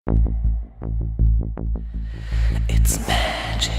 It's magic. It's magic.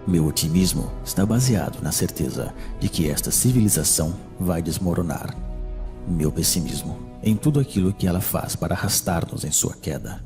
Meu otimismo está baseado na certeza de que esta civilização vai desmoronar. Meu pessimismo em tudo aquilo que ela faz para arrastar-nos em sua queda.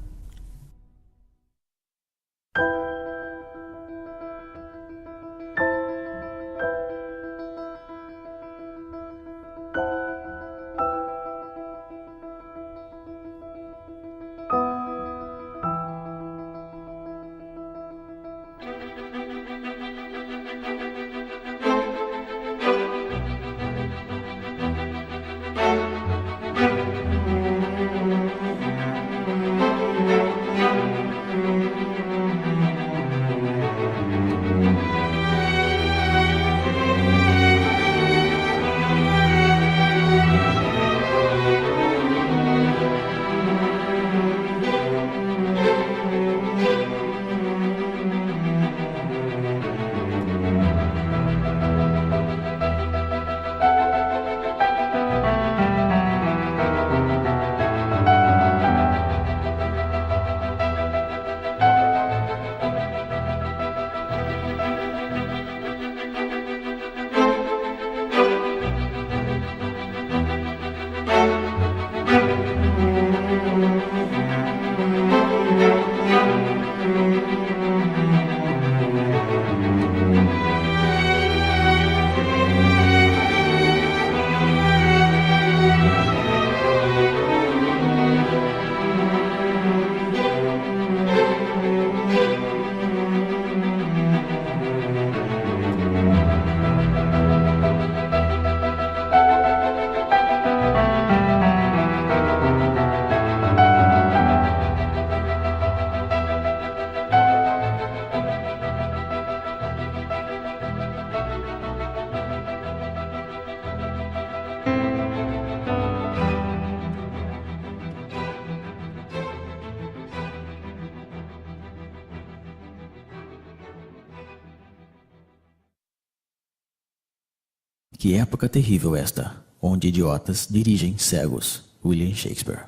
Que época terrível esta, onde idiotas dirigem cegos. William Shakespeare.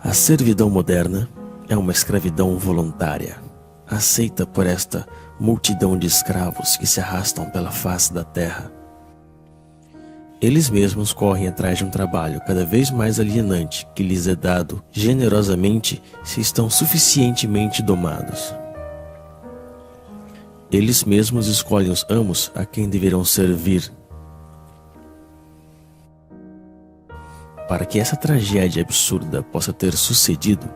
A servidão moderna é uma escravidão voluntária, aceita por esta multidão de escravos que se arrastam pela face da terra. Eles mesmos correm atrás de um trabalho cada vez mais alienante que lhes é dado generosamente se estão suficientemente domados. Eles mesmos escolhem os amos a quem deverão servir. Para que essa tragédia absurda possa ter sucedido,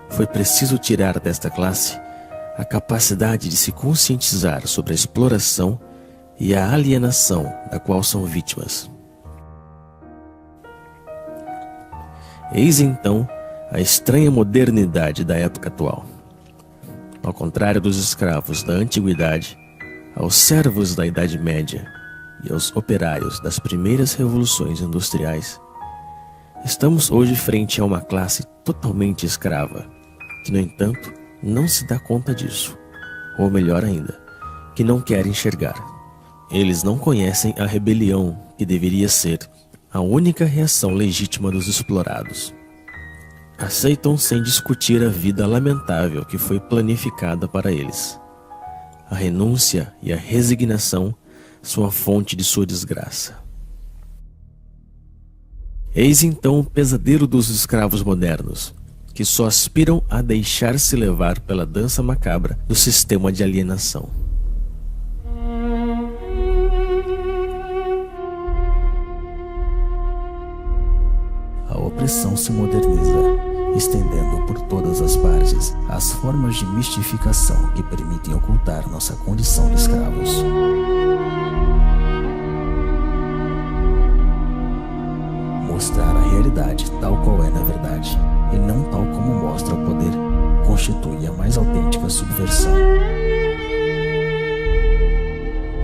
foi preciso tirar desta classe a capacidade de se conscientizar sobre a exploração e a alienação da qual são vítimas. Eis então a estranha modernidade da época atual. Ao contrário dos escravos da antiguidade, aos servos da Idade Média e aos operários das primeiras revoluções industriais, estamos hoje frente a uma classe totalmente escrava, que, no entanto, não se dá conta disso, ou melhor ainda, que não quer enxergar. Eles não conhecem a rebelião que deveria ser a única reação legítima dos explorados. Aceitam sem discutir a vida lamentável que foi planificada para eles. A renúncia e a resignação são a fonte de sua desgraça. Eis então o pesadelo dos escravos modernos, que só aspiram a deixar-se levar pela dança macabra do sistema de alienação. A opressão se moderniza, estendendo por todas as partes as formas de mistificação que permitem ocultar nossa condição de escravos. Mostrar a realidade tal qual é na verdade, e não tal como mostra o poder, constitui a mais autêntica subversão.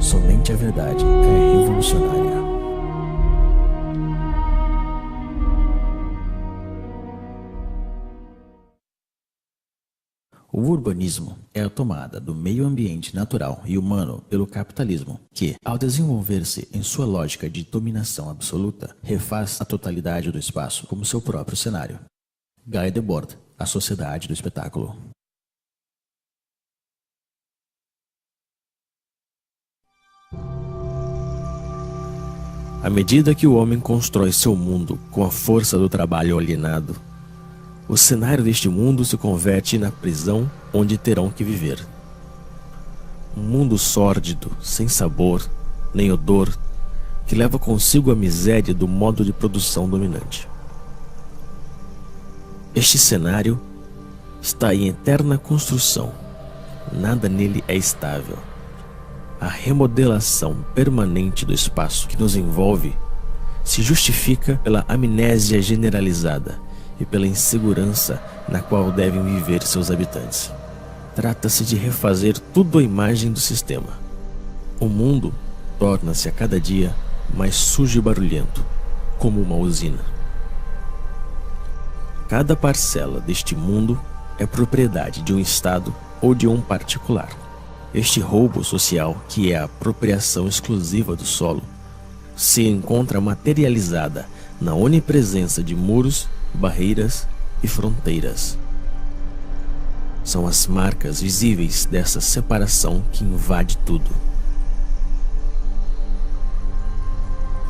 Somente a verdade é revolucionária. O urbanismo é a tomada do meio ambiente natural e humano pelo capitalismo, que, ao desenvolver-se em sua lógica de dominação absoluta, refaz a totalidade do espaço como seu próprio cenário. Guy Debord, A Sociedade do Espetáculo. À medida que o homem constrói seu mundo com a força do trabalho alienado, o cenário deste mundo se converte na prisão onde terão que viver. Um mundo sórdido, sem sabor, nem odor, que leva consigo a miséria do modo de produção dominante. Este cenário está em eterna construção. Nada nele é estável. A remodelação permanente do espaço que nos envolve se justifica pela amnésia generalizada e pela insegurança na qual devem viver seus habitantes. Trata-se de refazer tudo à imagem do sistema. O mundo torna-se a cada dia mais sujo e barulhento, como uma usina. Cada parcela deste mundo é propriedade de um Estado ou de um particular. Este roubo social, que é a apropriação exclusiva do solo, se encontra materializada na onipresença de muros, barreiras e fronteiras. São as marcas visíveis dessa separação que invade tudo.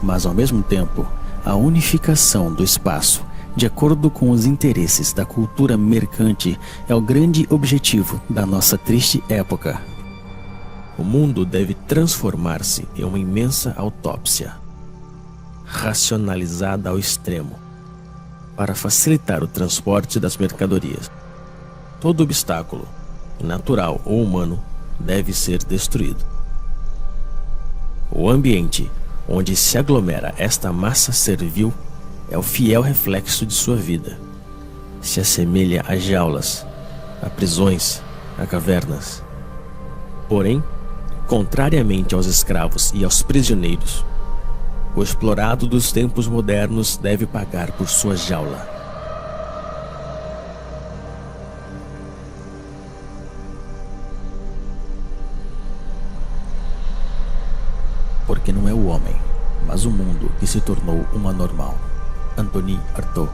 Mas ao mesmo tempo, a unificação do espaço, de acordo com os interesses da cultura mercante, é o grande objetivo da nossa triste época. O mundo deve transformar-se em uma imensa autópsia, racionalizada ao extremo, para facilitar o transporte das mercadorias. Todo obstáculo, natural ou humano, deve ser destruído. O ambiente onde se aglomera esta massa servil é o fiel reflexo de sua vida. Se assemelha a jaulas, a prisões, a cavernas. Porém, contrariamente aos escravos e aos prisioneiros, o explorado dos tempos modernos deve pagar por sua jaula. mas o mundo que se tornou uma normal. Anthony Artaud.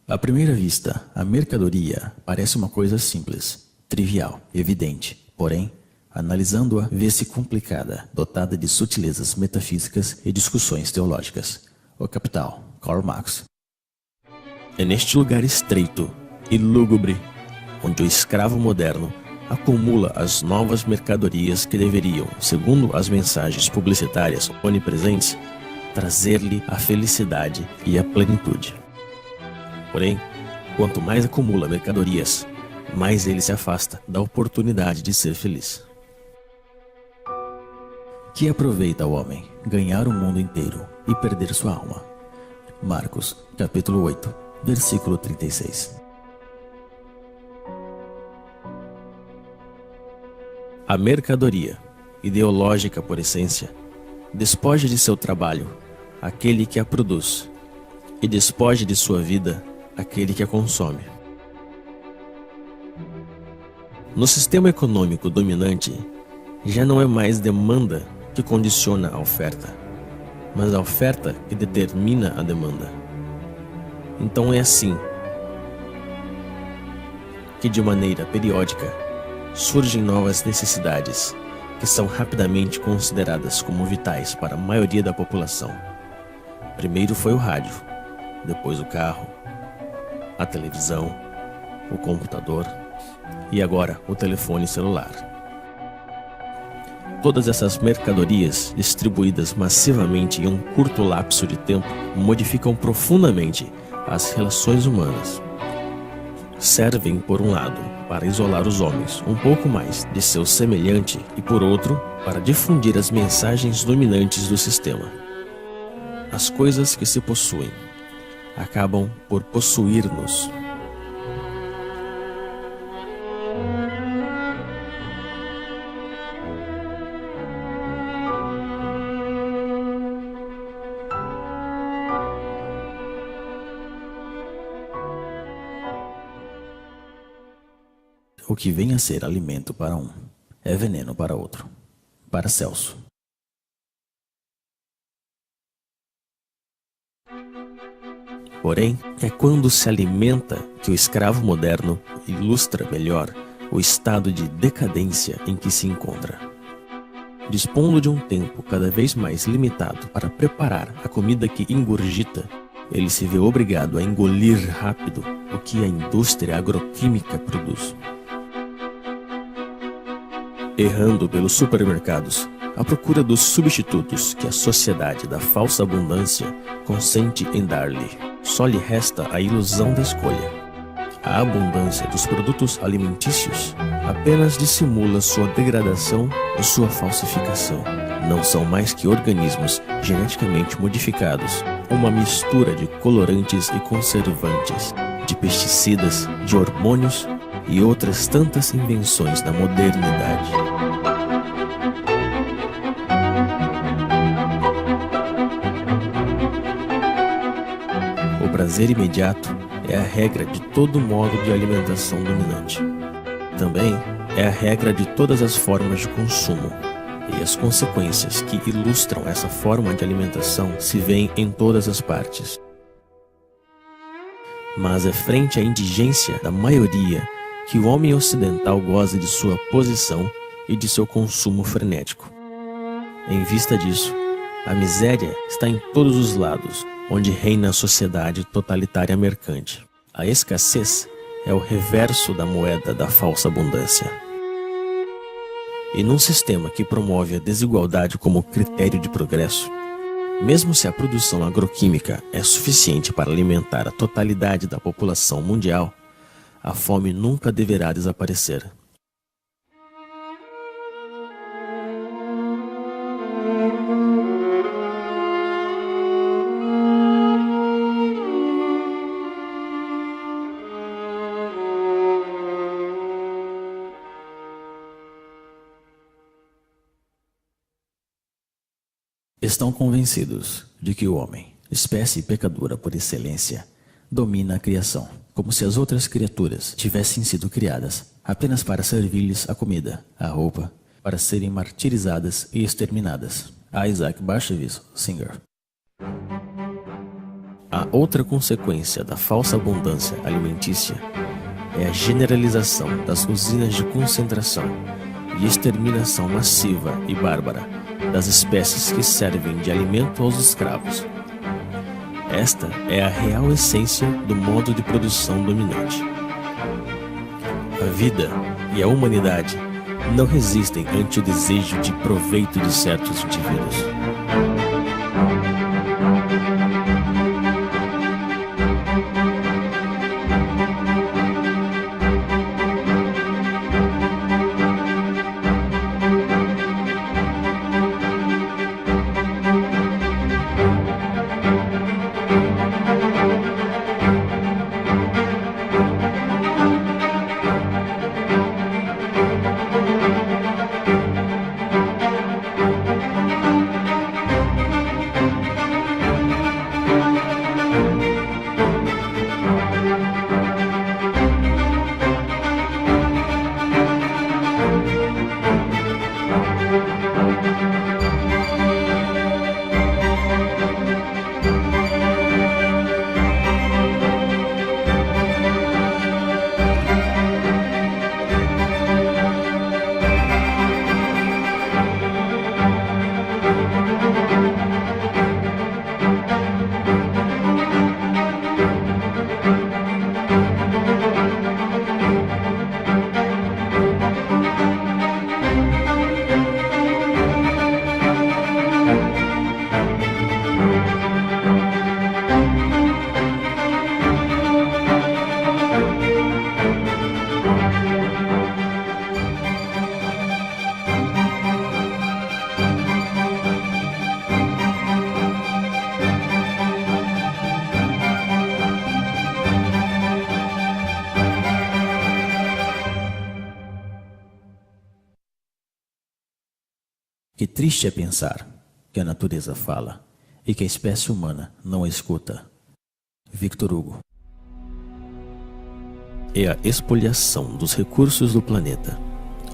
À primeira vista, a mercadoria parece uma coisa simples, trivial, evidente. Porém, analisando-a, vê-se complicada, dotada de sutilezas metafísicas e discussões teológicas. O Capital, Karl Marx. É neste lugar estreito e lúgubre, onde o escravo moderno acumula as novas mercadorias que deveriam, segundo as mensagens publicitárias onipresentes, trazer-lhe a felicidade e a plenitude. Porém, quanto mais acumula mercadorias, mais ele se afasta da oportunidade de ser feliz. Que aproveita o homem ganhar o mundo inteiro e perder sua alma? Marcos, capítulo 8, versículo 36. A mercadoria, ideológica por essência, despoja de seu trabalho aquele que a produz e despoja de sua vida aquele que a consome. No sistema econômico dominante, já não é mais demanda que condiciona a oferta, mas a oferta que determina a demanda. Então é assim que, de maneira periódica, surgem novas necessidades que são rapidamente consideradas como vitais para a maioria da população. Primeiro foi o rádio, depois o carro, a televisão, o computador e agora o telefone celular. Todas essas mercadorias, distribuídas massivamente em um curto lapso de tempo, modificam profundamente as relações humanas. Servem, por um lado, para isolar os homens um pouco mais de seu semelhante e, por outro, para difundir as mensagens dominantes do sistema. As coisas que se possuem acabam por possuir-nos. O que vem a ser alimento para um é veneno para outro. Paracelso. Porém, é quando se alimenta que o escravo moderno ilustra melhor o estado de decadência em que se encontra. Dispondo de um tempo cada vez mais limitado para preparar a comida que ingurgita, ele se vê obrigado a engolir rápido o que a indústria agroquímica produz. Errando pelos supermercados, à procura dos substitutos que a sociedade da falsa abundância consente em dar-lhe, só lhe resta a ilusão da escolha. A abundância dos produtos alimentícios apenas dissimula sua degradação e sua falsificação. Não são mais que organismos geneticamente modificados, uma mistura de colorantes e conservantes, de pesticidas, de hormônios e outras tantas invenções da modernidade. O prazer imediato é a regra de todo modo de alimentação dominante. Também é a regra de todas as formas de consumo, e as consequências que ilustram essa forma de alimentação se veem em todas as partes. Mas é frente à indigência da maioria que o homem ocidental goza de sua posição e de seu consumo frenético. Em vista disso, a miséria está em todos os lados, onde reina a sociedade totalitária mercante. A escassez é o reverso da moeda da falsa abundância. E num sistema que promove a desigualdade como critério de progresso, mesmo se a produção agroquímica é suficiente para alimentar a totalidade da população mundial, a fome nunca deverá desaparecer. Estão convencidos de que o homem, espécie pecadora por excelência, domina a criação, como se as outras criaturas tivessem sido criadas apenas para servir-lhes a comida, a roupa, para serem martirizadas e exterminadas. Isaac Bashevis Singer. A outra consequência da falsa abundância alimentícia é a generalização das usinas de concentração e exterminação massiva e bárbara das espécies que servem de alimento aos escravos. Esta é a real essência do modo de produção dominante. A vida e a humanidade não resistem ante o desejo de proveito de certos indivíduos. Que triste é pensar que a natureza fala e que a espécie humana não a escuta. Victor Hugo. É a expoliação dos recursos do planeta,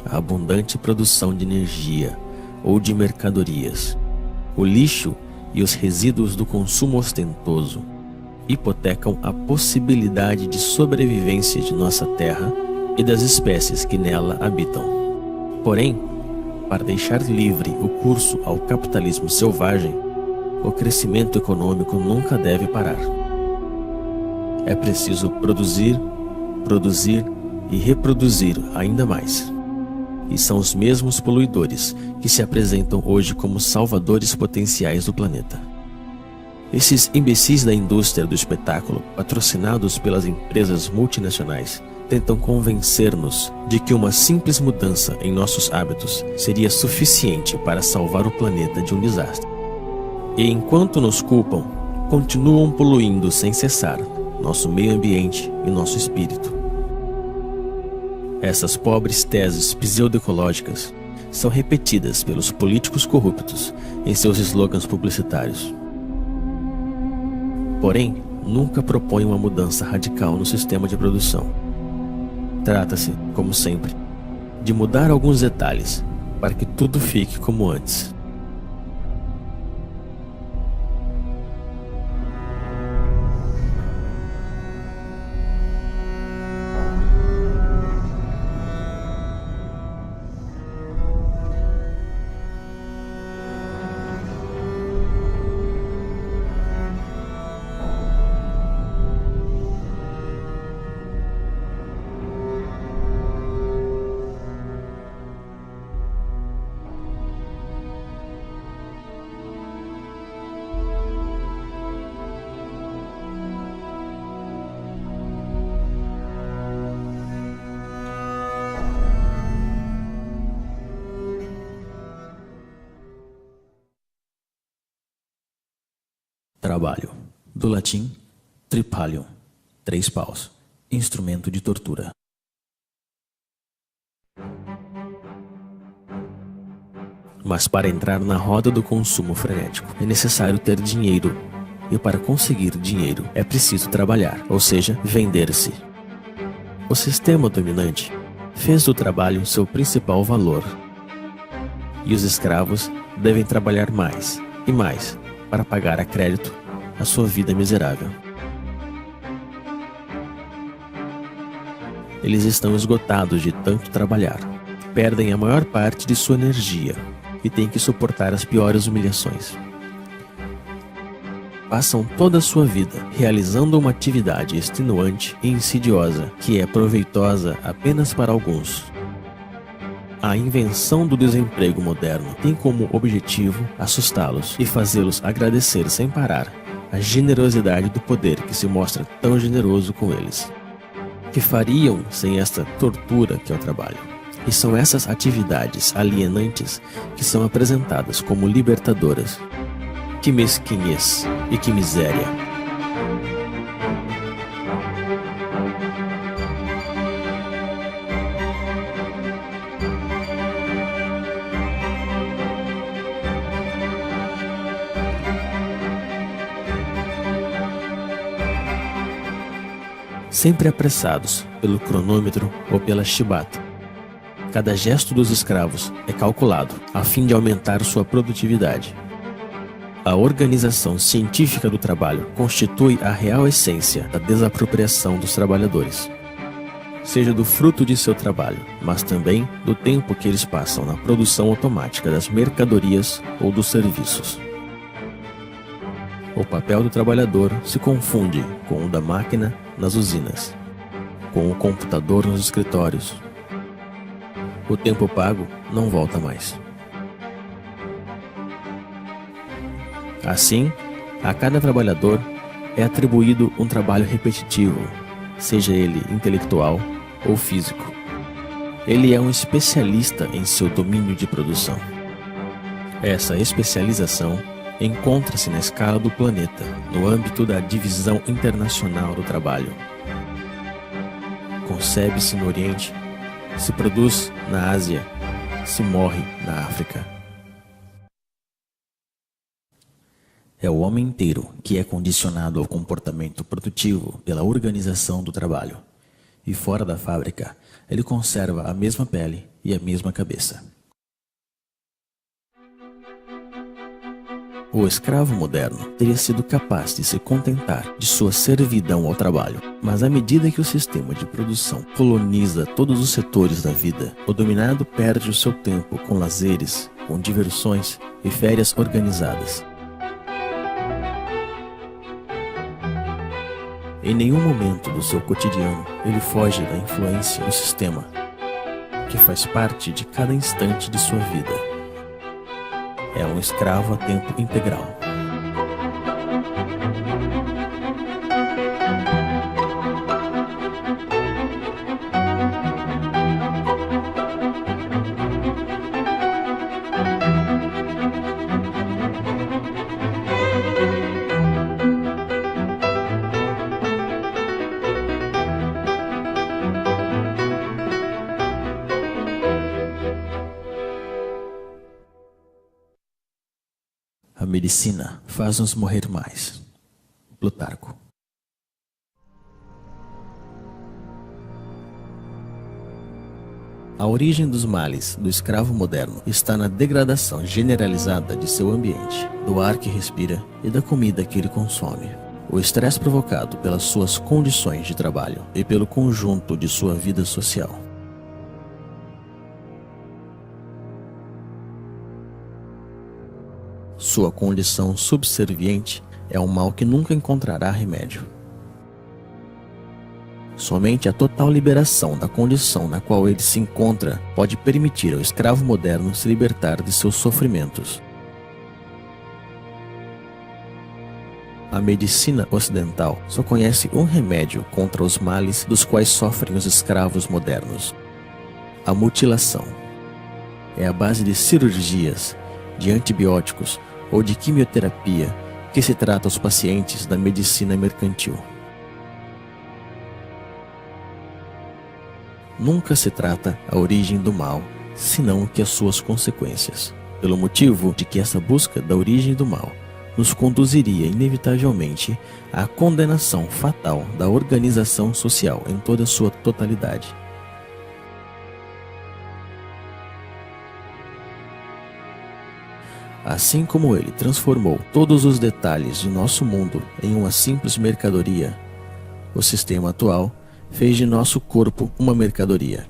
a abundante produção de energia ou de mercadorias, o lixo e os resíduos do consumo ostentoso hipotecam a possibilidade de sobrevivência de nossa Terra e das espécies que nela habitam. Porém, para deixar livre o curso ao capitalismo selvagem, o crescimento econômico nunca deve parar. É preciso produzir, produzir e reproduzir ainda mais. E são os mesmos poluidores que se apresentam hoje como salvadores potenciais do planeta. Esses imbecis da indústria do espetáculo, patrocinados pelas empresas multinacionais, tentam convencer-nos de que uma simples mudança em nossos hábitos seria suficiente para salvar o planeta de um desastre. E enquanto nos culpam, continuam poluindo sem cessar nosso meio ambiente e nosso espírito. Essas pobres teses pseudoecológicas são repetidas pelos políticos corruptos em seus slogans publicitários. Porém, nunca propõem uma mudança radical no sistema de produção. Trata-se, como sempre, de mudar alguns detalhes para que tudo fique como antes. Trabalho. Do latim, tripalium, 3 paus, instrumento de tortura. Mas para entrar na roda do consumo frenético é necessário ter dinheiro. E para conseguir dinheiro é preciso trabalhar, ou seja, vender-se. O sistema dominante fez do trabalho seu principal valor. E os escravos devem trabalhar mais e mais para pagar a crédito a sua vida miserável. Eles estão esgotados de tanto trabalhar, perdem a maior parte de sua energia e têm que suportar as piores humilhações. Passam toda a sua vida realizando uma atividade extenuante e insidiosa que é proveitosa apenas para alguns. A invenção do desemprego moderno tem como objetivo assustá-los e fazê-los agradecer sem parar a generosidade do poder que se mostra tão generoso com eles. Que fariam sem esta tortura que é o trabalho? E são essas atividades alienantes que são apresentadas como libertadoras. Que mesquinhez e que miséria! Sempre apressados pelo cronômetro ou pela chibata. Cada gesto dos escravos é calculado a fim de aumentar sua produtividade. A organização científica do trabalho constitui a real essência da desapropriação dos trabalhadores, seja do fruto de seu trabalho, mas também do tempo que eles passam na produção automática das mercadorias ou dos serviços. O papel do trabalhador se confunde com o da máquina nas usinas, com o computador nos escritórios. O tempo pago não volta mais. Assim, a cada trabalhador é atribuído um trabalho repetitivo, seja ele intelectual ou físico. Ele é um especialista em seu domínio de produção. Essa especialização encontra-se na escala do planeta, no âmbito da Divisão Internacional do Trabalho. Concebe-se no Oriente, se produz na Ásia, se morre na África. É o homem inteiro que é condicionado ao comportamento produtivo pela organização do trabalho. E fora da fábrica, ele conserva a mesma pele e a mesma cabeça. O escravo moderno teria sido capaz de se contentar de sua servidão ao trabalho, mas à medida que o sistema de produção coloniza todos os setores da vida, o dominado perde o seu tempo com lazeres, com diversões e férias organizadas. Em nenhum momento do seu cotidiano ele foge da influência do sistema, que faz parte de cada instante de sua vida. É um escravo a tempo integral. A medicina faz-nos morrer mais. Plutarco. A origem dos males do escravo moderno está na degradação generalizada de seu ambiente, do ar que respira e da comida que ele consome. O estresse provocado pelas suas condições de trabalho e pelo conjunto de sua vida social. Sua condição subserviente é um mal que nunca encontrará remédio. Somente a total liberação da condição na qual ele se encontra pode permitir ao escravo moderno se libertar de seus sofrimentos. A medicina ocidental só conhece um remédio contra os males dos quais sofrem os escravos modernos: a mutilação. É a base de cirurgias, de antibióticos ou de quimioterapia que se trata aos pacientes da medicina mercantil. Nunca se trata a origem do mal, senão que as suas consequências. pelo motivo de que essa busca da origem do mal nos conduziria inevitavelmente à condenação fatal da organização social em toda a sua totalidade. Assim como ele transformou todos os detalhes de nosso mundo em uma simples mercadoria, o sistema atual fez de nosso corpo uma mercadoria,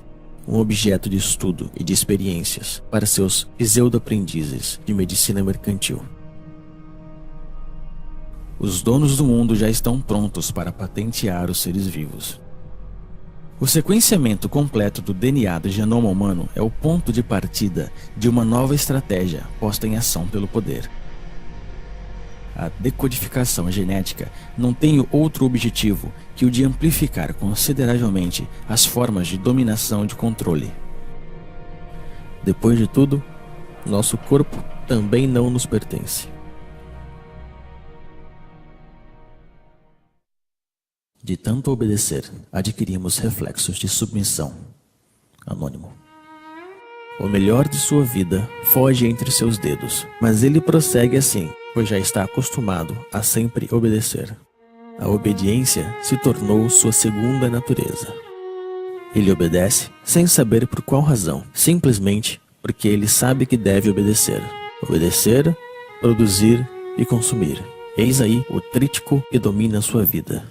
um objeto de estudo e de experiências para seus pseudo-aprendizes de medicina mercantil. Os donos do mundo já estão prontos para patentear os seres vivos. O sequenciamento completo do DNA do genoma humano é o ponto de partida de uma nova estratégia posta em ação pelo poder. A decodificação genética não tem outro objetivo que o de amplificar consideravelmente as formas de dominação e de controle. Depois de tudo, nosso corpo também não nos pertence. De tanto obedecer, adquirimos reflexos de submissão. Anônimo. O melhor de sua vida foge entre seus dedos, mas ele prossegue assim, pois já está acostumado a sempre obedecer. A obediência se tornou sua segunda natureza. Ele obedece sem saber por qual razão, simplesmente porque ele sabe que deve obedecer. Obedecer, produzir e consumir. Eis aí o trítico que domina sua vida.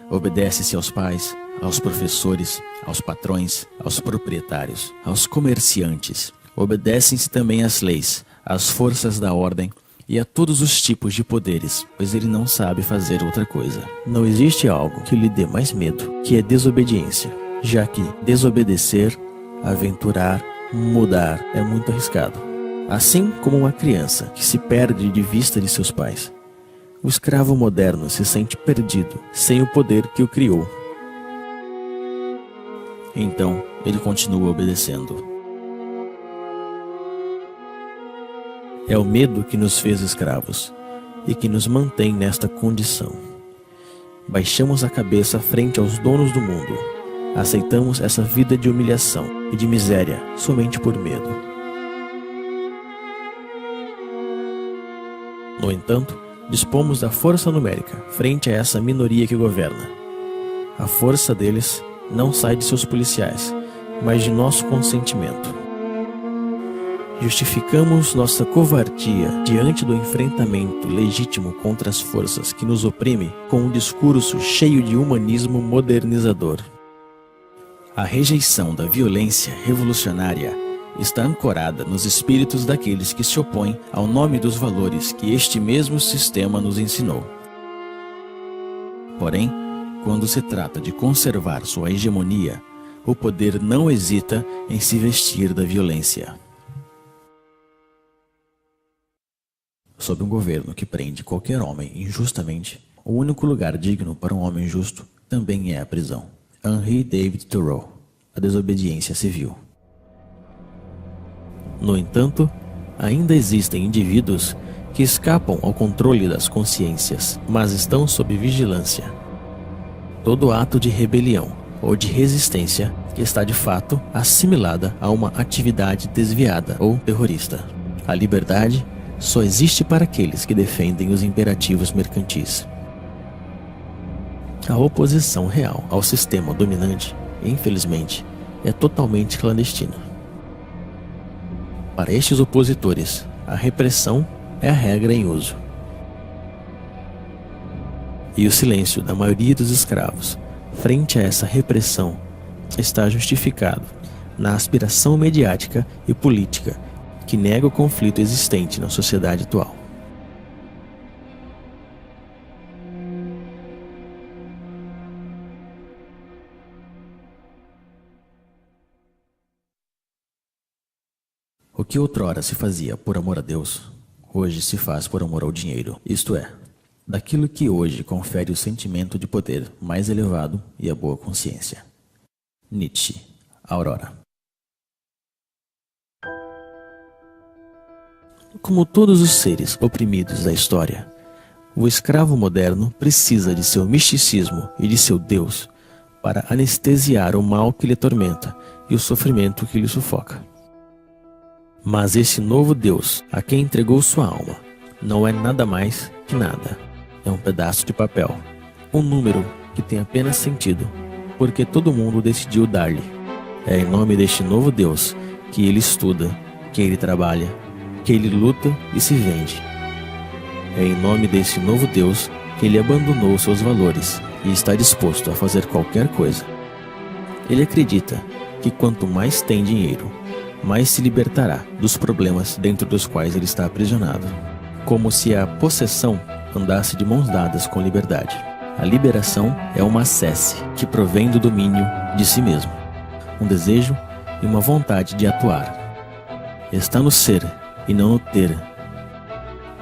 Obedece-se aos pais, aos professores, aos patrões, aos proprietários, aos comerciantes. Obedecem-se também às leis, às forças da ordem e a todos os tipos de poderes, pois ele não sabe fazer outra coisa. Não existe algo que lhe dê mais medo que a desobediência, já que desobedecer, aventurar, mudar é muito arriscado. Assim como uma criança que se perde de vista de seus pais. O escravo moderno se sente perdido, sem o poder que o criou. Então, ele continua obedecendo. É o medo que nos fez escravos e que nos mantém nesta condição. Baixamos a cabeça frente aos donos do mundo. Aceitamos essa vida de humilhação e de miséria somente por medo. No entanto, dispomos da força numérica frente a essa minoria que governa. A força deles não sai de seus policiais, mas de nosso consentimento. Justificamos nossa covardia diante do enfrentamento legítimo contra as forças que nos oprimem com um discurso cheio de humanismo modernizador. A rejeição da violência revolucionária está ancorada nos espíritos daqueles que se opõem ao nome dos valores que este mesmo sistema nos ensinou. Porém, quando se trata de conservar sua hegemonia, o poder não hesita em se vestir da violência. Sob um governo que prende qualquer homem injustamente, o único lugar digno para um homem justo também é a prisão. Henry David Thoreau, A Desobediência Civil. No entanto, ainda existem indivíduos que escapam ao controle das consciências, mas estão sob vigilância. Todo ato de rebelião ou de resistência está de fato assimilada a uma atividade desviada ou terrorista. A liberdade só existe para aqueles que defendem os imperativos mercantis. A oposição real ao sistema dominante, infelizmente, é totalmente clandestina. Para estes opositores, a repressão é a regra em uso. E o silêncio da maioria dos escravos frente a essa repressão está justificado na aspiração mediática e política que nega o conflito existente na sociedade atual. O que outrora se fazia por amor a Deus, hoje se faz por amor ao dinheiro, isto é, daquilo que hoje confere o sentimento de poder mais elevado e a boa consciência. Nietzsche, Aurora. Como todos os seres oprimidos da história, o escravo moderno precisa de seu misticismo e de seu Deus para anestesiar o mal que lhe atormenta e o sofrimento que lhe sufoca. Mas esse novo Deus, a quem entregou sua alma, não é nada mais que nada. É um pedaço de papel, um número que tem apenas sentido, porque todo mundo decidiu dar-lhe. É em nome deste novo Deus que ele estuda, que ele trabalha, que ele luta e se vende. É em nome desse novo Deus que ele abandonou seus valores e está disposto a fazer qualquer coisa. Ele acredita que quanto mais tem dinheiro, mais se libertará dos problemas dentro dos quais ele está aprisionado. Como se a possessão andasse de mãos dadas com liberdade. A liberação é uma sesse que provém do domínio de si mesmo, um desejo e uma vontade de atuar. Está no ser e não no ter.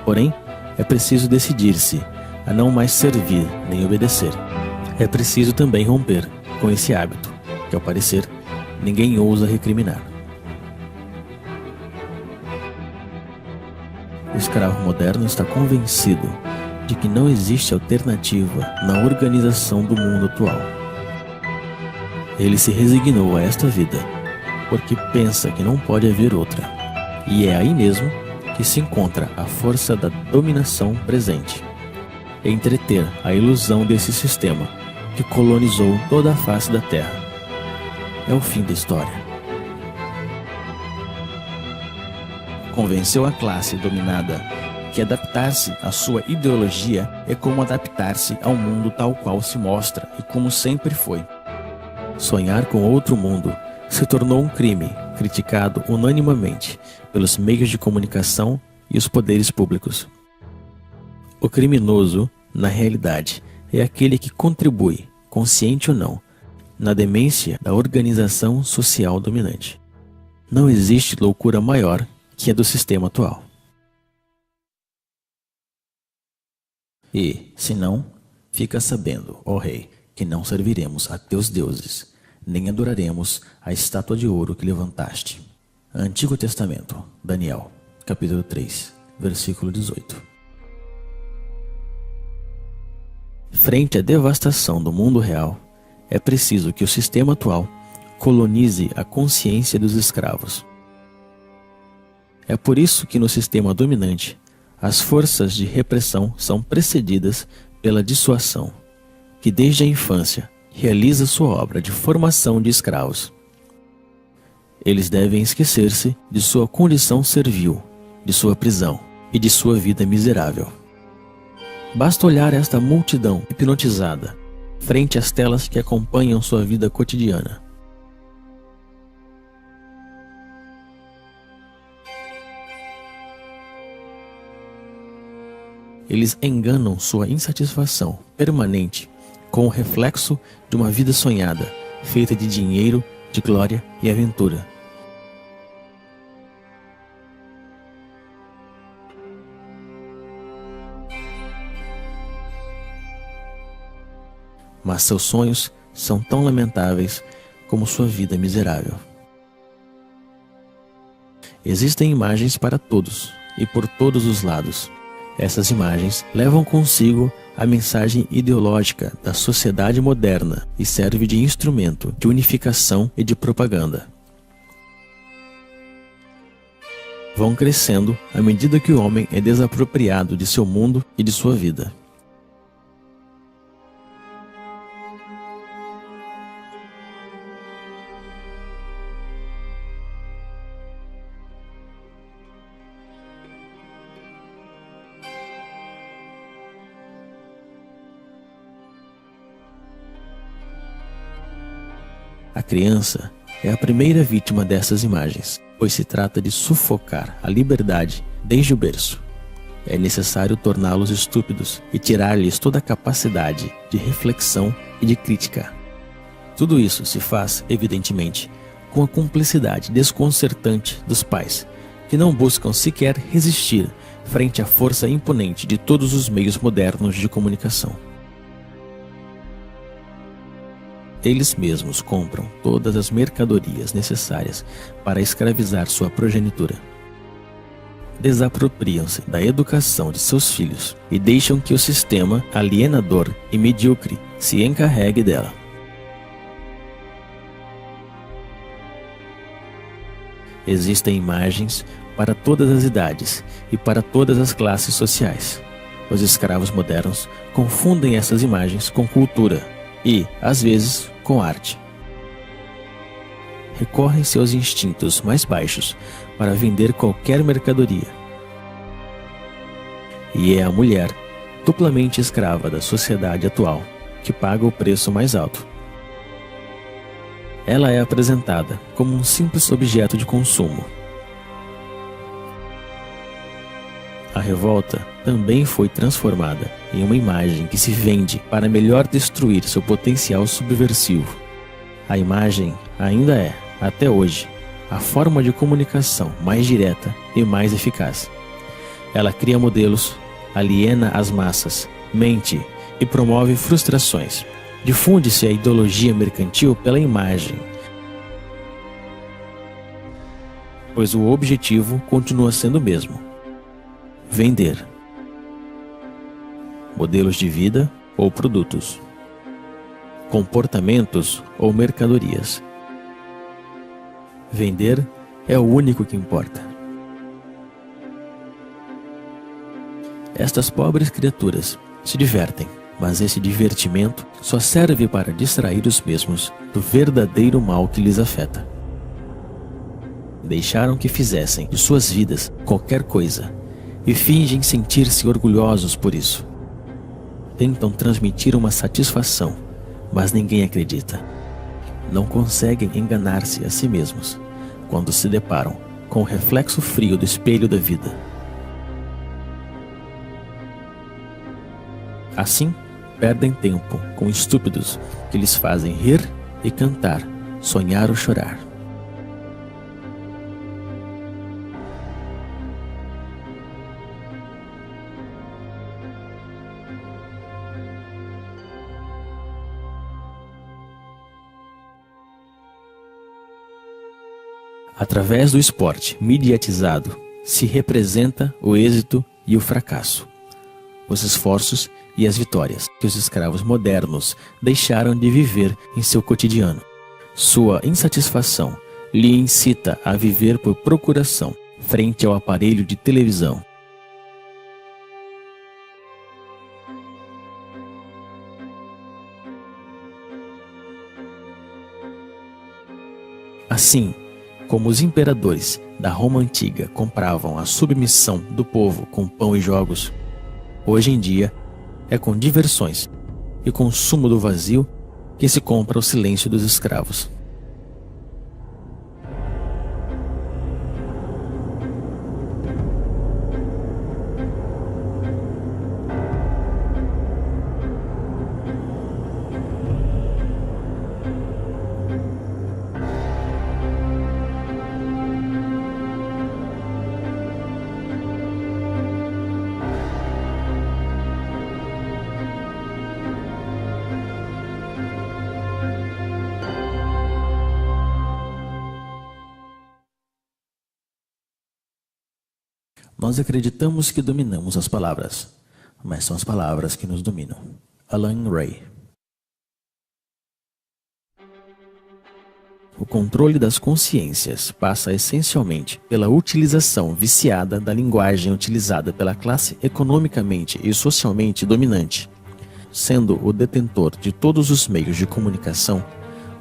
Porém, é preciso decidir-se a não mais servir nem obedecer. É preciso também romper com esse hábito, que ao parecer ninguém ousa recriminar. O escravo moderno está convencido de que não existe alternativa na organização do mundo atual. Ele se resignou a esta vida, porque pensa que não pode haver outra. E é aí mesmo que se encontra a força da dominação presente. Entreter a ilusão desse sistema que colonizou toda a face da Terra. É o fim da história. Convenceu a classe dominada que adaptar-se à sua ideologia é como adaptar-se ao mundo tal qual se mostra e como sempre foi. Sonhar com outro mundo se tornou um crime, criticado unanimemente pelos meios de comunicação e os poderes públicos. O criminoso, na realidade, é aquele que contribui, consciente ou não, na demência da organização social dominante. Não existe loucura maior que a do sistema atual. E, se não, fica sabendo, ó rei, que não serviremos a teus deuses, nem adoraremos a estátua de ouro que levantaste. Antigo Testamento, Daniel, capítulo 3, versículo 18. Frente à devastação do mundo real, é preciso que o sistema atual colonize a consciência dos escravos. É por isso que no sistema dominante, as forças de repressão são precedidas pela dissuasão, que desde a infância realiza sua obra de formação de escravos. Eles devem esquecer-se de sua condição servil, de sua prisão e de sua vida miserável. Basta olhar esta multidão hipnotizada frente às telas que acompanham sua vida cotidiana. Eles enganam sua insatisfação permanente com o reflexo de uma vida sonhada, feita de dinheiro, de glória e aventura. Mas seus sonhos são tão lamentáveis como sua vida miserável. Existem imagens para todos e por todos os lados. Essas imagens levam consigo a mensagem ideológica da sociedade moderna e serve de instrumento de unificação e de propaganda. Vão crescendo à medida que o homem é desapropriado de seu mundo e de sua vida. A criança é a primeira vítima dessas imagens, pois se trata de sufocar a liberdade desde o berço. É necessário torná-los estúpidos e tirar-lhes toda a capacidade de reflexão e de crítica. Tudo isso se faz, evidentemente, com a cumplicidade desconcertante dos pais, que não buscam sequer resistir frente à força imponente de todos os meios modernos de comunicação. Eles mesmos compram todas as mercadorias necessárias para escravizar sua progenitura. Desapropriam-se da educação de seus filhos e deixam que o sistema alienador e medíocre se encarregue dela. Existem imagens para todas as idades e para todas as classes sociais. Os escravos modernos confundem essas imagens com cultura e, às vezes, com arte. Recorrem seus instintos mais baixos para vender qualquer mercadoria. E é a mulher, duplamente escrava da sociedade atual, que paga o preço mais alto. Ela é apresentada como um simples objeto de consumo. A revolta também foi transformada em uma imagem que se vende para melhor destruir seu potencial subversivo. A imagem ainda é, até hoje, a forma de comunicação mais direta e mais eficaz. Ela cria modelos, aliena as massas, mente e promove frustrações. Difunde-se a ideologia mercantil pela imagem, pois o objetivo continua sendo o mesmo: vender. Modelos de vida ou produtos, comportamentos ou mercadorias. Vender é o único que importa. Estas pobres criaturas se divertem, mas esse divertimento só serve para distrair os mesmos do verdadeiro mal que lhes afeta. Deixaram que fizessem de suas vidas qualquer coisa e fingem sentir-se orgulhosos por isso. Tentam transmitir uma satisfação, mas ninguém acredita. Não conseguem enganar-se a si mesmos quando se deparam com o reflexo frio do espelho da vida. Assim, perdem tempo com estúpidos que lhes fazem rir e cantar, sonhar ou chorar. Através do esporte mediatizado, se representa o êxito e o fracasso, os esforços e as vitórias que os escravos modernos deixaram de viver em seu cotidiano. Sua insatisfação lhe incita a viver por procuração frente ao aparelho de televisão. Assim, como os imperadores da Roma antiga compravam a submissão do povo com pão e jogos, hoje em dia é com diversões e consumo do vazio que se compra o silêncio dos escravos. Nós acreditamos que dominamos as palavras, mas são as palavras que nos dominam. Alan Ray. O controle das consciências passa essencialmente pela utilização viciada da linguagem utilizada pela classe economicamente e socialmente dominante. Sendo o detentor de todos os meios de comunicação,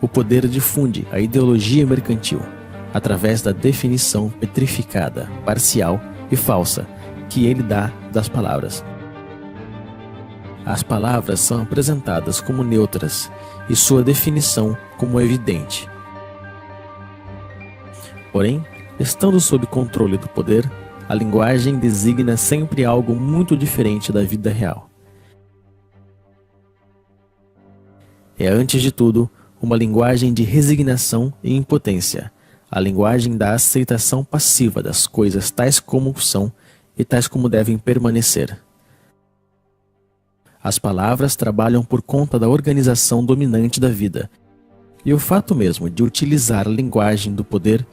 o poder difunde a ideologia mercantil, através da definição petrificada, parcial e falsa que ele dá das palavras. As palavras são apresentadas como neutras e sua definição como evidente. Porém, estando sob controle do poder, a linguagem designa sempre algo muito diferente da vida real. É, antes de tudo, uma linguagem de resignação e impotência, a linguagem da aceitação passiva das coisas tais como são e tais como devem permanecer. As palavras trabalham por conta da organização dominante da vida, e o fato mesmo de utilizar a linguagem do poder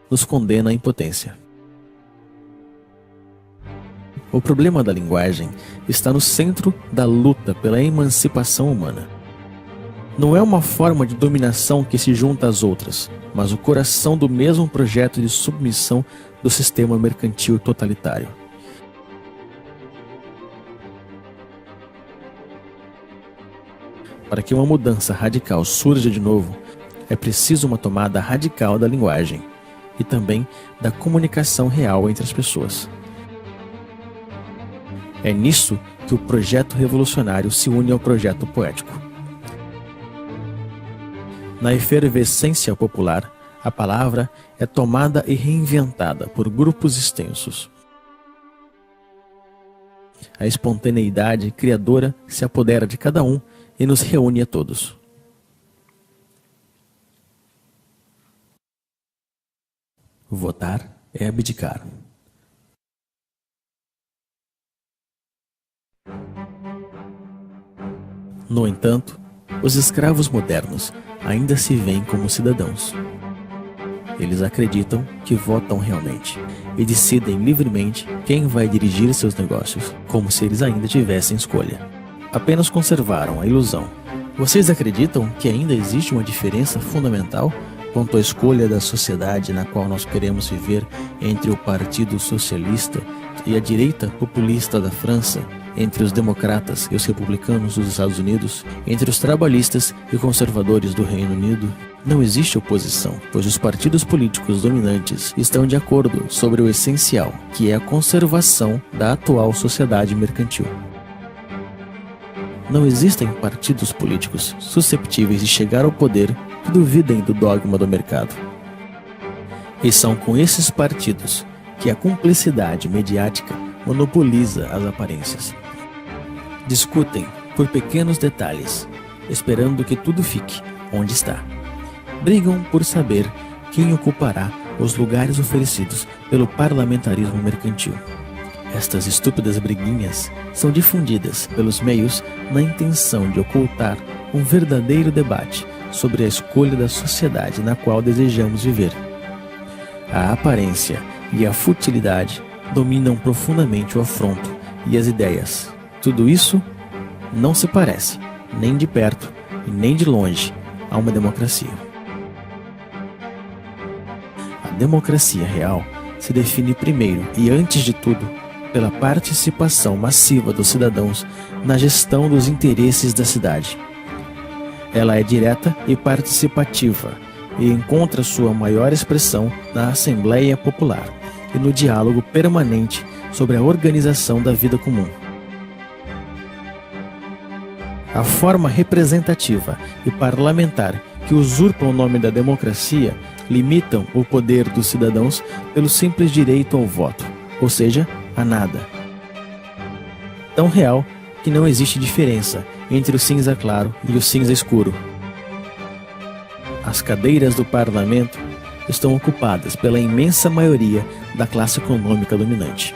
nos condena à impotência. O problema da linguagem está no centro da luta pela emancipação humana. Não é uma forma de dominação que se junta às outras, mas o coração do mesmo projeto de submissão do sistema mercantil totalitário. Para que uma mudança radical surja de novo, é preciso uma tomada radical da linguagem e também da comunicação real entre as pessoas. É nisso que o projeto revolucionário se une ao projeto poético. Na efervescência popular, a palavra é tomada e reinventada por grupos extensos. A espontaneidade criadora se apodera de cada um e nos reúne a todos. Votar é abdicar. No entanto, os escravos modernos ainda se veem como cidadãos. Eles acreditam que votam realmente e decidem livremente quem vai dirigir seus negócios, como se eles ainda tivessem escolha. Apenas conservaram a ilusão. Vocês acreditam que ainda existe uma diferença fundamental quanto à escolha da sociedade na qual nós queremos viver entre o Partido Socialista e a direita populista da França, entre os democratas e os republicanos dos Estados Unidos, entre os trabalhistas e conservadores do Reino Unido? Não existe oposição, pois os partidos políticos dominantes estão de acordo sobre o essencial, que é a conservação da atual sociedade mercantil. Não existem partidos políticos susceptíveis de chegar ao poder que duvidem do dogma do mercado. E são com esses partidos que a cumplicidade mediática monopoliza as aparências. Discutem por pequenos detalhes, esperando que tudo fique onde está. Brigam por saber quem ocupará os lugares oferecidos pelo parlamentarismo mercantil. Estas estúpidas briguinhas são difundidas pelos meios na intenção de ocultar um verdadeiro debate sobre a escolha da sociedade na qual desejamos viver. A aparência e a futilidade dominam profundamente o afronto e as ideias. Tudo isso não se parece, nem de perto e nem de longe, a uma democracia. A democracia real se define primeiro e antes de tudo pela participação massiva dos cidadãos na gestão dos interesses da cidade. Ela é direta e participativa e encontra sua maior expressão na Assembleia Popular e no diálogo permanente sobre a organização da vida comum. A forma representativa e parlamentar que usurpam o nome da democracia limitam o poder dos cidadãos pelo simples direito ao voto, ou seja, a nada. Tão real que não existe diferença entre o cinza claro e o cinza escuro. As cadeiras do parlamento estão ocupadas pela imensa maioria da classe econômica dominante,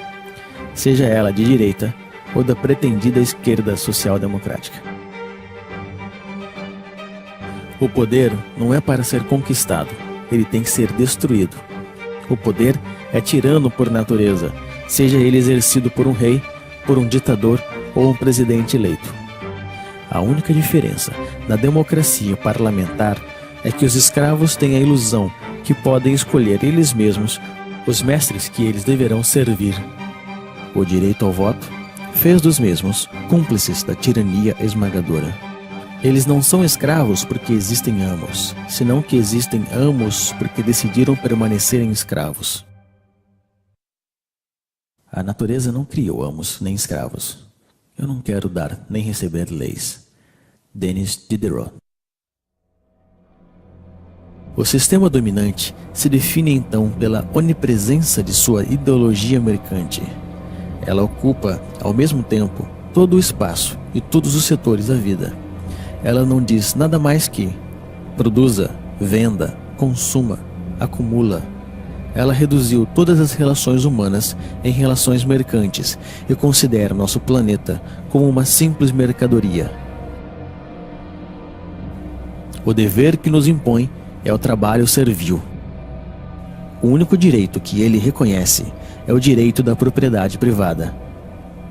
seja ela de direita ou da pretendida esquerda social-democrática. O poder não é para ser conquistado, ele tem que ser destruído. O poder é tirano por natureza, seja ele exercido por um rei, por um ditador ou um presidente eleito. A única diferença na democracia parlamentar é que os escravos têm a ilusão que podem escolher eles mesmos os mestres que eles deverão servir. O direito ao voto fez dos mesmos cúmplices da tirania esmagadora. Eles não são escravos porque existem amos, senão que existem amos porque decidiram permanecerem escravos. A natureza não criou amos nem escravos. Eu não quero dar nem receber leis. Denis Diderot. O sistema dominante se define então pela onipresença de sua ideologia mercante. Ela ocupa, ao mesmo tempo, todo o espaço e todos os setores da vida. Ela não diz nada mais que produza, venda, consuma, acumula. Ela reduziu todas as relações humanas em relações mercantes e considera nosso planeta como uma simples mercadoria. O dever que nos impõe é o trabalho servil. O único direito que ele reconhece é o direito da propriedade privada.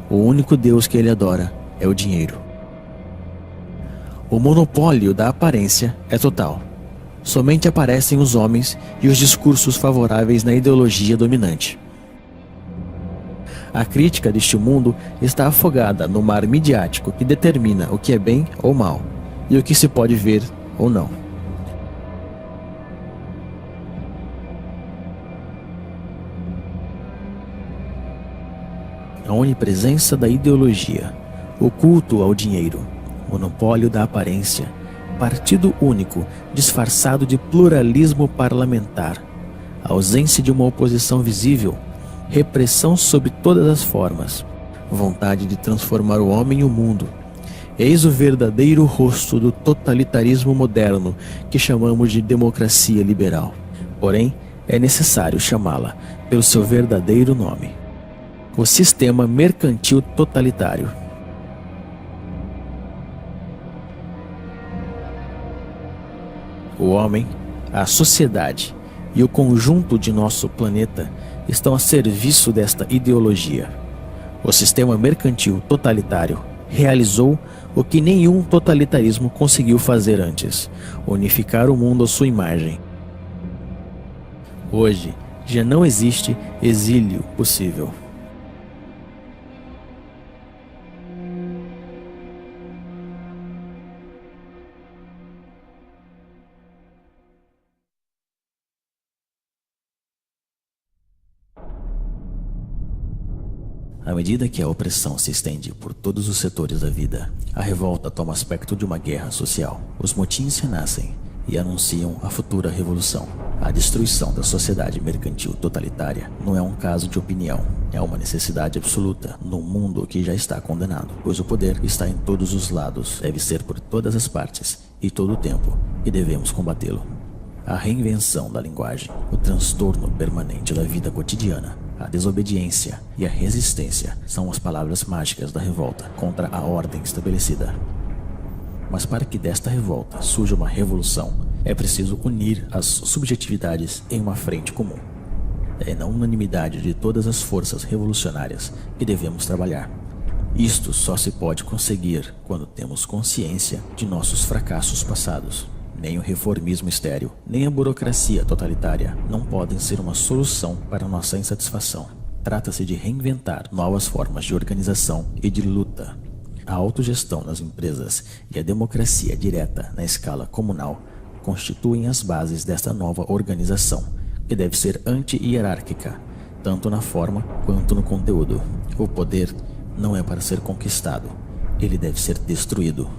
O único Deus que ele adora é o dinheiro. O monopólio da aparência é total. Somente aparecem os homens e os discursos favoráveis na ideologia dominante. A crítica deste mundo está afogada no mar midiático que determina o que é bem ou mal e o que se pode ver ou não. A onipresença da ideologia, o culto ao dinheiro, monopólio da aparência, partido único disfarçado de pluralismo parlamentar, ausência de uma oposição visível, repressão sob todas as formas, vontade de transformar o homem e o mundo. Eis o verdadeiro rosto do totalitarismo moderno que chamamos de democracia liberal. Porém, é necessário chamá-la pelo seu verdadeiro nome: o sistema mercantil totalitário. O homem, a sociedade e o conjunto de nosso planeta estão a serviço desta ideologia. O sistema mercantil totalitário realizou o que nenhum totalitarismo conseguiu fazer antes: unificar o mundo à sua imagem. Hoje já não existe exílio possível. À medida que a opressão se estende por todos os setores da vida, a revolta toma aspecto de uma guerra social. Os motins renascem e anunciam a futura revolução. A destruição da sociedade mercantil totalitária não é um caso de opinião, é uma necessidade absoluta num mundo que já está condenado, pois o poder está em todos os lados, deve ser por todas as partes e todo o tempo, e devemos combatê-lo. A reinvenção da linguagem, o transtorno permanente da vida cotidiana, a desobediência e a resistência são as palavras mágicas da revolta contra a ordem estabelecida. Mas para que desta revolta surja uma revolução, é preciso unir as subjetividades em uma frente comum. É na unanimidade de todas as forças revolucionárias que devemos trabalhar. Isto só se pode conseguir quando temos consciência de nossos fracassos passados. Nem o reformismo estéril, nem a burocracia totalitária não podem ser uma solução para nossa insatisfação. Trata-se de reinventar novas formas de organização e de luta. A autogestão nas empresas e a democracia direta na escala comunal constituem as bases desta nova organização, que deve ser anti-hierárquica, tanto na forma quanto no conteúdo. O poder não é para ser conquistado, ele deve ser destruído.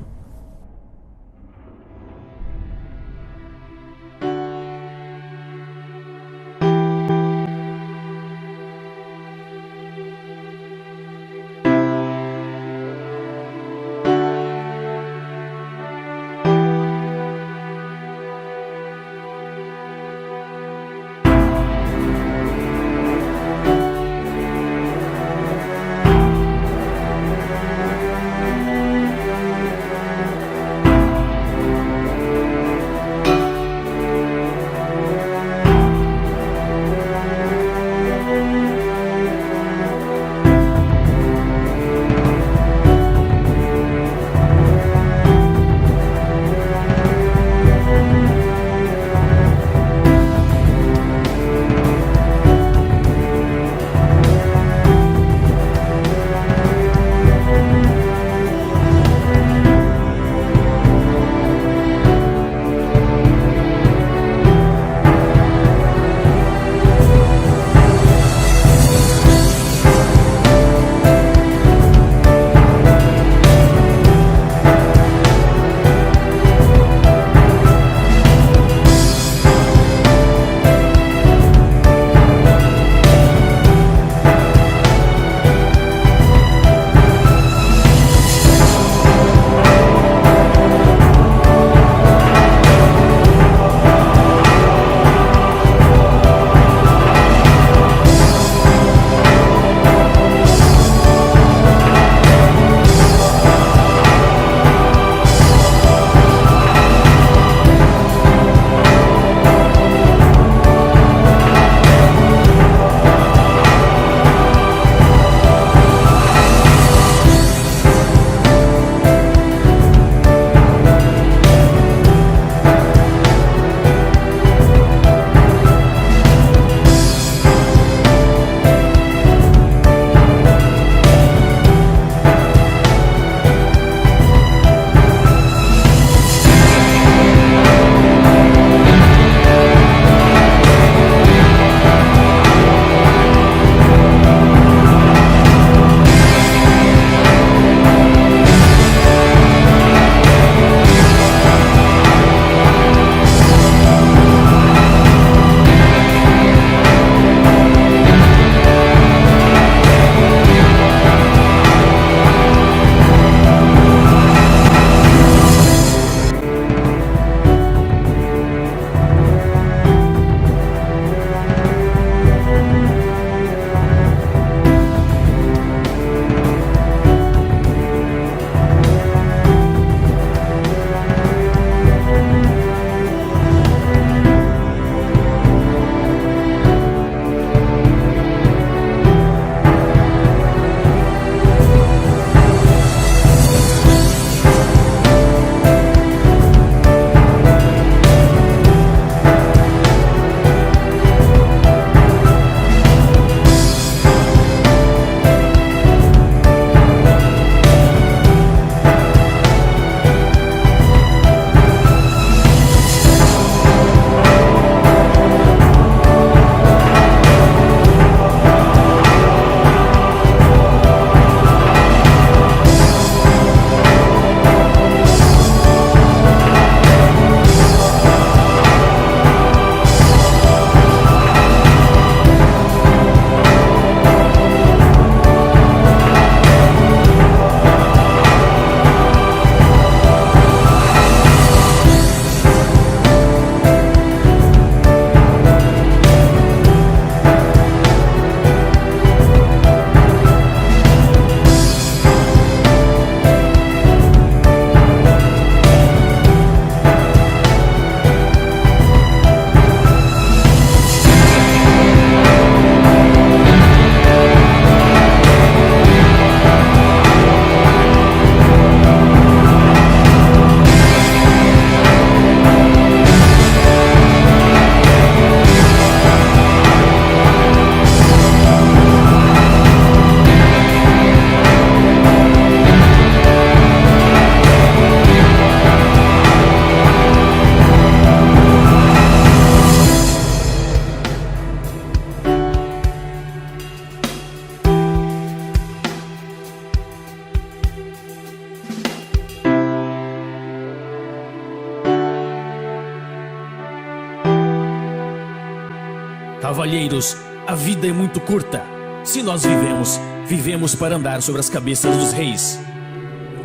Cavalheiros, a vida é muito curta. Se nós vivemos, vivemos para andar sobre as cabeças dos reis.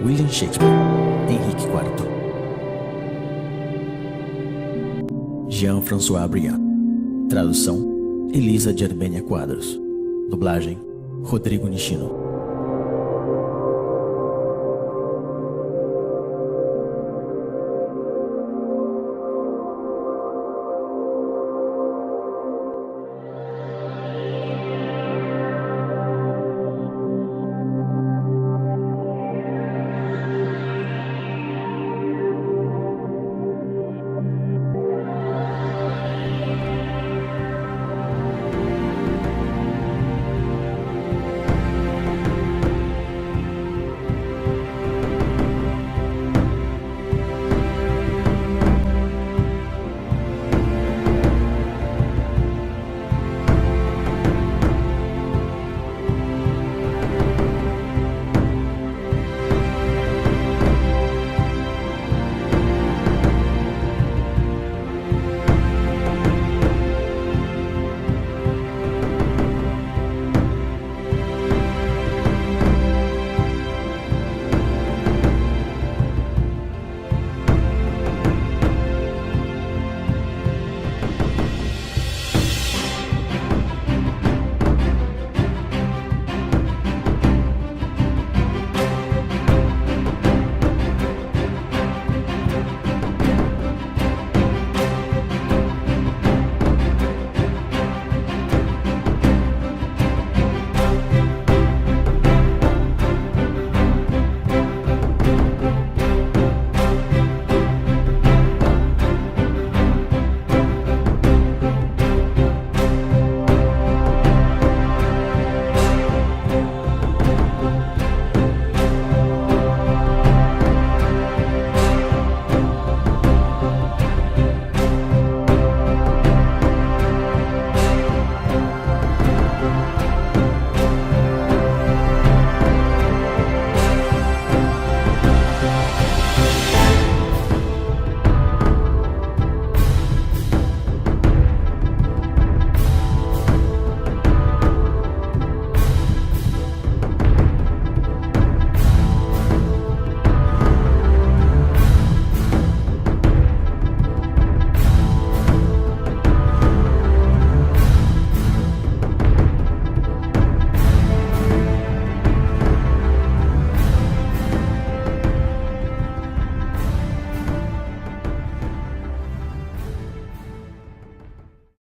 William Shakespeare, Henrique IV. Jean-François Briand. Tradução: Elisa de Armênia Quadros. Dublagem: Rodrigo Nishino.